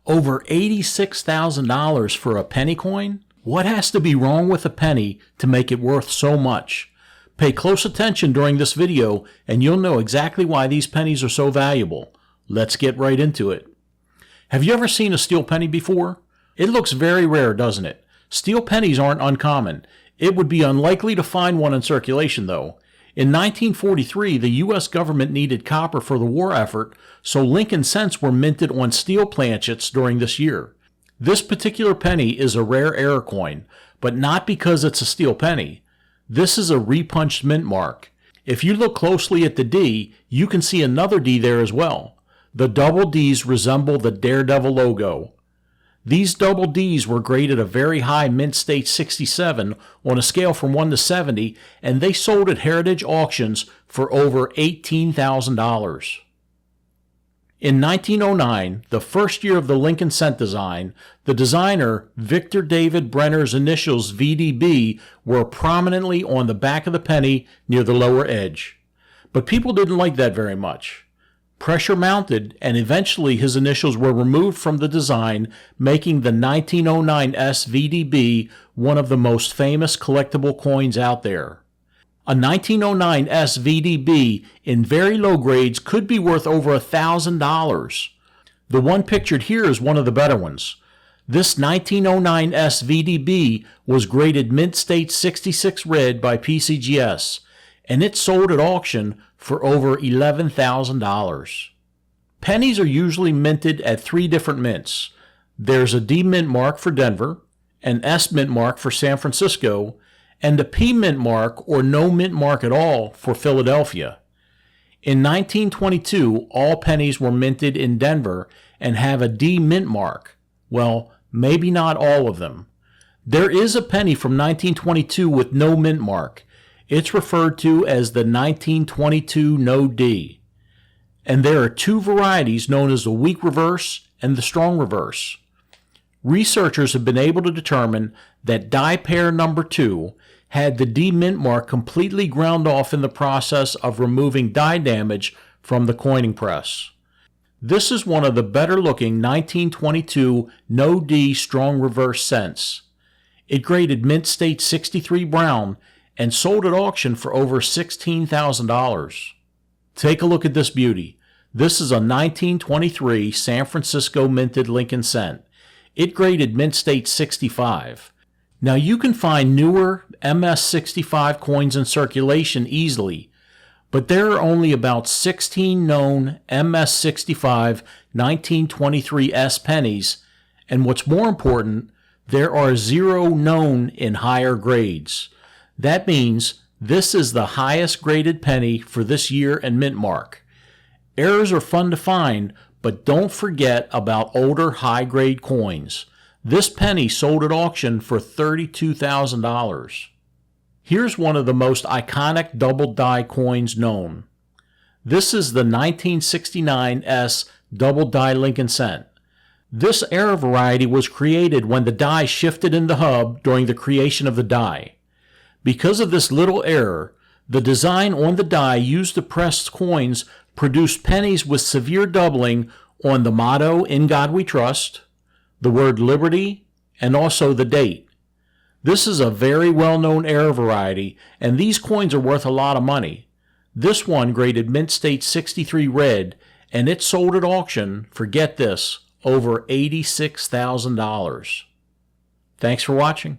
Over $86,000 for a penny coin? What has to be wrong with a penny to make it worth so much? Pay close attention during this video and you'll know exactly why these pennies are so valuable. Let's get right into it. Have you ever seen a steel penny before? It looks very rare, doesn't it? Steel pennies aren't uncommon. It would be unlikely to find one in circulation though. In 1943, the U.S. government needed copper for the war effort, so Lincoln cents were minted on steel planchets during this year. This particular penny is a rare error coin, but not because it's a steel penny. This is a repunched mint mark. If you look closely at the D, you can see another D there as well. The double Ds resemble the Daredevil logo. These double Ds were graded a very high mint state 67 on a scale from 1 to 70, and they sold at heritage auctions for over $18,000. In 1909, the first year of the Lincoln cent design, the designer Victor David Brenner's initials VDB were prominently on the back of the penny near the lower edge. But people didn't like that very much. Pressure mounted, and eventually his initials were removed from the design, making the 1909 SVDB one of the most famous collectible coins out there. A 1909 SVDB in very low grades could be worth over $1,000. The one pictured here is one of the better ones. This 1909 SVDB was graded mint state 66 red by PCGS, and it sold at auction for over $11,000. Pennies are usually minted at 3 different mints. There's a D mint mark for Denver, an S mint mark for San Francisco, and a P mint mark or no mint mark at all for Philadelphia. In 1922, all pennies were minted in Denver and have a D mint mark. Well, maybe not all of them. There is a penny from 1922 with no mint mark. It's referred to as the 1922 No D. And there are 2 varieties known as the weak reverse and the strong reverse. Researchers have been able to determine that die pair number 2 had the D mint mark completely ground off in the process of removing die damage from the coining press. This is one of the better looking 1922 No D strong reverse cents. It graded mint state 63 brown and sold at auction for over $16,000. Take a look at this beauty. This is a 1923 San Francisco minted Lincoln cent. It graded mint state 65. Now you can find newer MS-65 coins in circulation easily, but there are only about 16 known MS-65 1923 S pennies, and what's more important, there are 0 known in higher grades. That means this is the highest graded penny for this year and mint mark. Errors are fun to find, but don't forget about older high-grade coins. This penny sold at auction for $32,000. Here's one of the most iconic double die coins known. This is the 1969 S double die Lincoln cent. This error variety was created when the die shifted in the hub during the creation of the die. Because of this little error, the design on the die used to press coins produced pennies with severe doubling on the motto "In God We Trust," the word liberty, and also the date. This is a very well-known error variety, and these coins are worth a lot of money. This one graded mint state 63 red, and it sold at auction for, get this, over $86,000. Thanks for watching.